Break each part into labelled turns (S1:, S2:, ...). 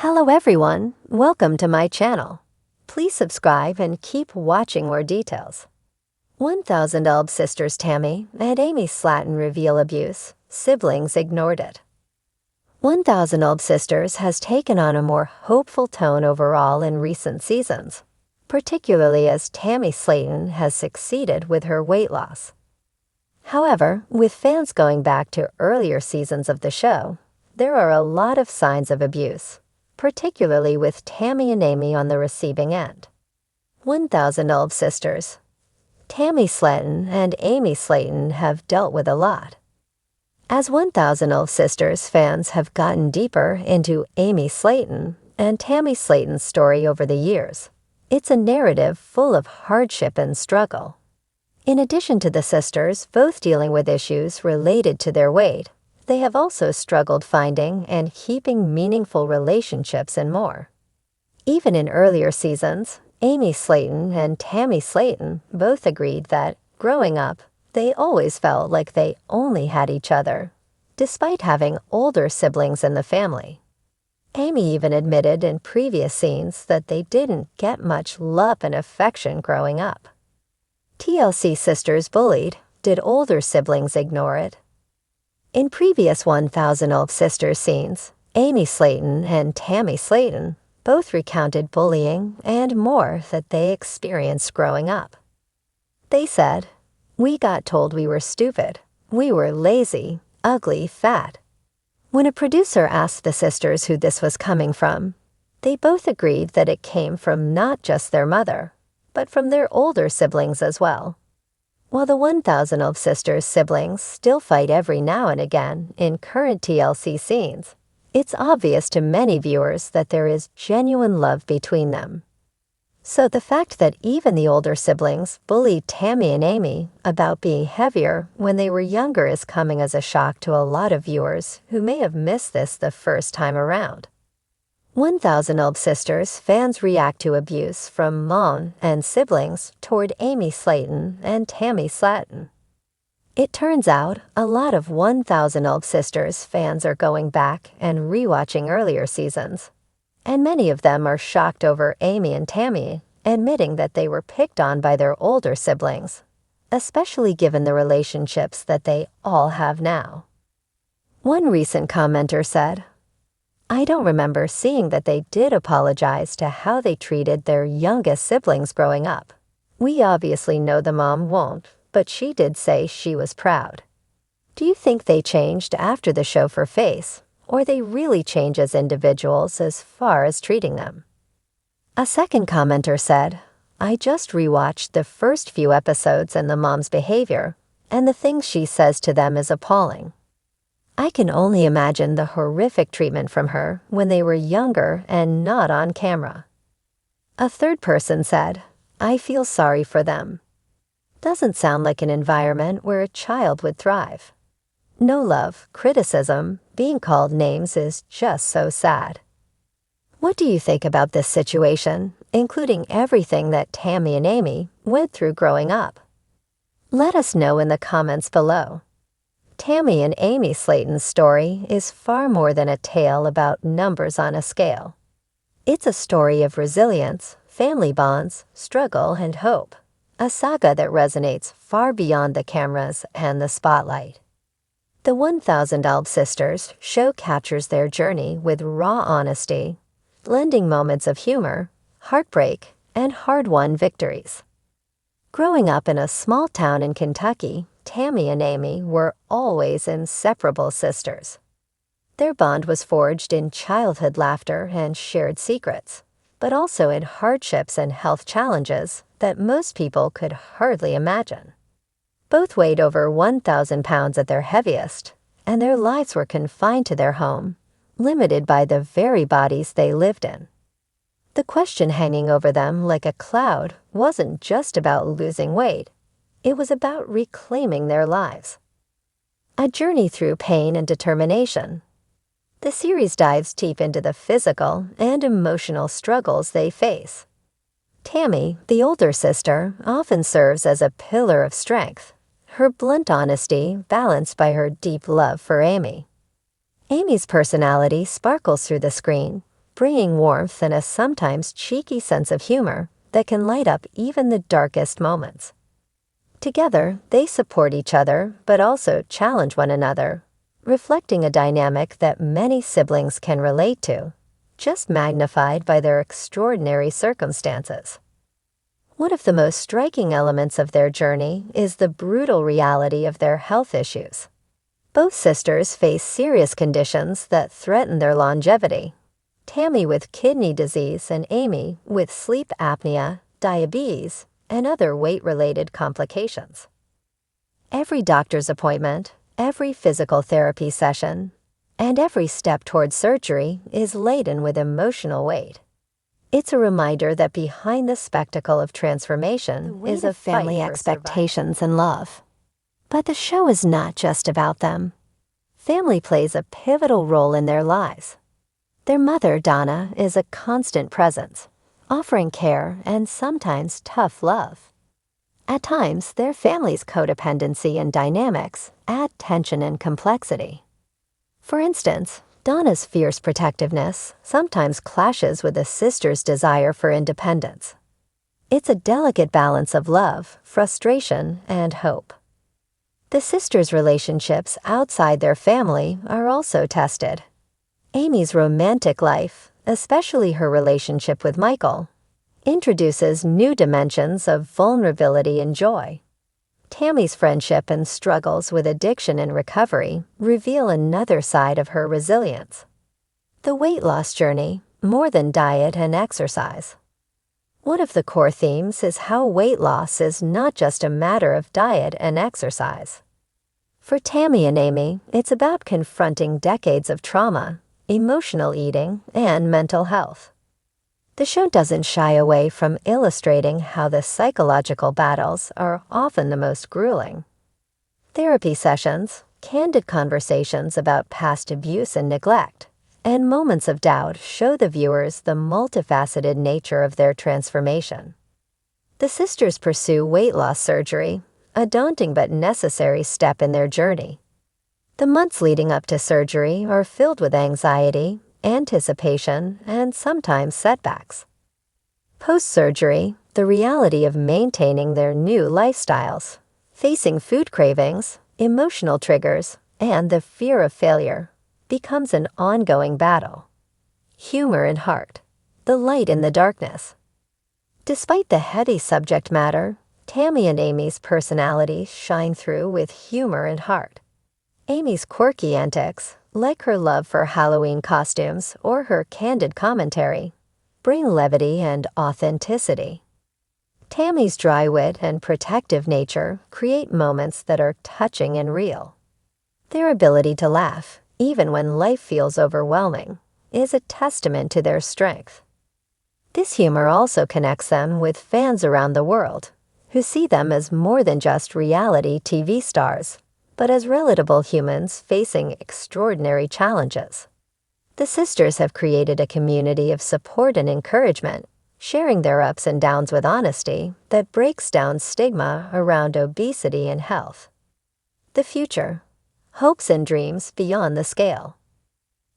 S1: Hello everyone, welcome to my channel. Please subscribe and keep watching more details. 1,000 Elb sisters Tammy and Amy Slaton reveal abuse. Siblings ignored it. 1,000 Elb sisters has taken on a more hopeful tone overall in recent seasons, particularly as Tammy Slaton has succeeded with her weight loss. However, with fans going back to earlier seasons of the show, there are a lot of signs of abuse, particularly with Tammy and Amy on the receiving end. 1,000 Elb sisters. Tammy Slaton and Amy Slaton have dealt with a lot. As 1,000 Elb sisters fans have gotten deeper into Amy Slaton and Tammy Slaton's story over the years, it's a narrative full of hardship and struggle. In addition to the sisters both dealing with issues related to their weight, they have also struggled finding and keeping meaningful relationships and more. Even in earlier seasons, Amy Slaton and Tammy Slaton both agreed that, growing up, they always felt like they only had each other, despite having older siblings in the family. Amy even admitted in previous scenes that they didn't get much love and affection growing up. TLC sisters bullied. Did older siblings ignore it? In previous 1,000 Elb sisters scenes, Amy Slaton and Tammy Slaton both recounted bullying and more that they experienced growing up. They said, "We got told we were stupid, we were lazy, ugly, fat." When a producer asked the sisters who this was coming from, they both agreed that it came from not just their mother, but from their older siblings as well. While the 1,000 Elb sisters' siblings still fight every now and again in current TLC scenes, it's obvious to many viewers that there is genuine love between them. So the fact that even the older siblings bullied Tammy and Amy about being heavier when they were younger is coming as a shock to a lot of viewers who may have missed this the first time around. 1,000 Elb sisters fans react to abuse from mom and siblings toward Amy Slaton and Tammy Slaton. It turns out a lot of 1,000 Elb sisters fans are going back and rewatching earlier seasons, and many of them are shocked over Amy and Tammy admitting that they were picked on by their older siblings, especially given the relationships that they all have now. One recent commenter said, "I don't remember seeing that they did apologize to how they treated their youngest siblings growing up. We obviously know the mom won't, but she did say she was proud." Do you think they changed after the show for face, or they really change as individuals as far as treating them? A second commenter said, "I just rewatched the first few episodes and the mom's behavior, and the things she says to them is appalling. I can only imagine the horrific treatment from her when they were younger and not on camera." A third person said, "I feel sorry for them. Doesn't sound like an environment where a child would thrive. No love, criticism, being called names is just so sad." What do you think about this situation, including everything that Tammy and Amy went through growing up? Let us know in the comments below. Tammy and Amy Slaton's story is far more than a tale about numbers on a scale. It's a story of resilience, family bonds, struggle, and hope, a saga that resonates far beyond the cameras and the spotlight. The 1,000 Elb sisters show captures their journey with raw honesty, blending moments of humor, heartbreak, and hard-won victories. Growing up in a small town in Kentucky, Tammy and Amy were always inseparable sisters. Their bond was forged in childhood laughter and shared secrets, but also in hardships and health challenges that most people could hardly imagine. Both weighed over 1,000 pounds at their heaviest, and their lives were confined to their home, limited by the very bodies they lived in. The question hanging over them like a cloud wasn't just about losing weight. It was about reclaiming their lives. A journey through pain and determination. The series dives deep into the physical and emotional struggles they face. Tammy, the older sister, often serves as a pillar of strength, her blunt honesty balanced by her deep love for Amy. Amy's personality sparkles through the screen, bringing warmth and a sometimes cheeky sense of humor that can light up even the darkest moments. Together, they support each other but also challenge one another, reflecting a dynamic that many siblings can relate to, just magnified by their extraordinary circumstances. One of the most striking elements of their journey is the brutal reality of their health issues. Both sisters face serious conditions that threaten their longevity. Tammy with kidney disease and Amy with sleep apnea, diabetes, and other weight-related complications. Every doctor's appointment, every physical therapy session, and every step toward surgery is laden with emotional weight. It's a reminder that behind the spectacle of transformation is a family expectations and love. But the show is not just about them. Family plays a pivotal role in their lives. Their mother, Donna, is a constant presence, offering care and sometimes tough love. At times, their family's codependency and dynamics add tension and complexity. For instance, Donna's fierce protectiveness sometimes clashes with the sister's desire for independence. It's a delicate balance of love, frustration, and hope. The sisters' relationships outside their family are also tested. Amy's romantic life, especially her relationship with Michael, introduces new dimensions of vulnerability and joy. Tammy's friendship and struggles with addiction and recovery reveal another side of her resilience. The weight loss journey, more than diet and exercise. One of the core themes is how weight loss is not just a matter of diet and exercise. For Tammy and Amy, it's about confronting decades of trauma, emotional eating, and mental health. The show doesn't shy away from illustrating how the psychological battles are often the most grueling. Therapy sessions, candid conversations about past abuse and neglect, and moments of doubt show the viewers the multifaceted nature of their transformation. The sisters pursue weight loss surgery, a daunting but necessary step in their journey. The months leading up to surgery are filled with anxiety, anticipation, and sometimes setbacks. Post-surgery, the reality of maintaining their new lifestyles, facing food cravings, emotional triggers, and the fear of failure, becomes an ongoing battle. Humor and heart, the light in the darkness. Despite the heavy subject matter, Tammy and Amy's personalities shine through with humor and heart. Amy's quirky antics, like her love for Halloween costumes or her candid commentary, bring levity and authenticity. Tammy's dry wit and protective nature create moments that are touching and real. Their ability to laugh, even when life feels overwhelming, is a testament to their strength. This humor also connects them with fans around the world, who see them as more than just reality TV stars, but as relatable humans facing extraordinary challenges. The sisters have created a community of support and encouragement, sharing their ups and downs with honesty that breaks down stigma around obesity and health. The future, hopes and dreams beyond the scale.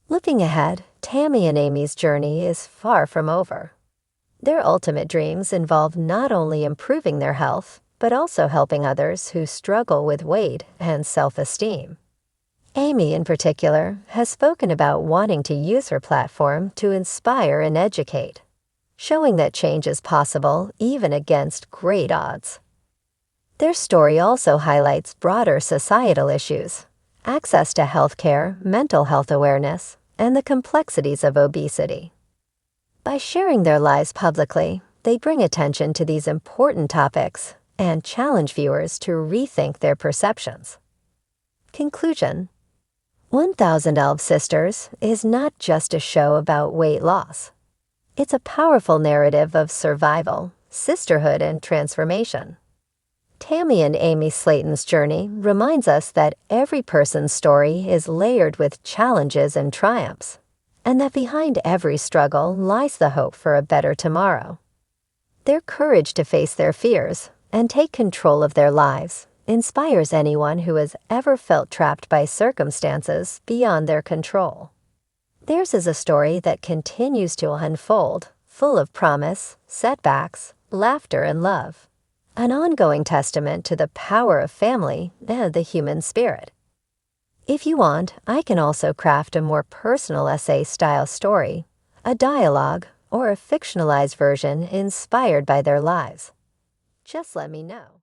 S1: Looking ahead, Tammy and Amy's journey is far from over. Their ultimate dreams involve not only improving their health, but also helping others who struggle with weight and self-esteem. Amy, in particular, has spoken about wanting to use her platform to inspire and educate, showing that change is possible even against great odds. Their story also highlights broader societal issues, access to healthcare, mental health awareness, and the complexities of obesity. By sharing their lives publicly, they bring attention to these important topics and challenge viewers to rethink their perceptions. Conclusion: 1000 Elf Sisters is not just a show about weight loss. It's a powerful narrative of survival, sisterhood, and transformation. Tammy and Amy Slaton's journey reminds us that every person's story is layered with challenges and triumphs, and that behind every struggle lies the hope for a better tomorrow. Their courage to face their fears and take control of their lives inspires anyone who has ever felt trapped by circumstances beyond their control. Theirs is a story that continues to unfold, full of promise, setbacks, laughter, and love. An ongoing testament to the power of family and the human spirit. If you want, I can also craft a more personal essay-style story, a dialogue, or a fictionalized version inspired by their lives. Just let me know.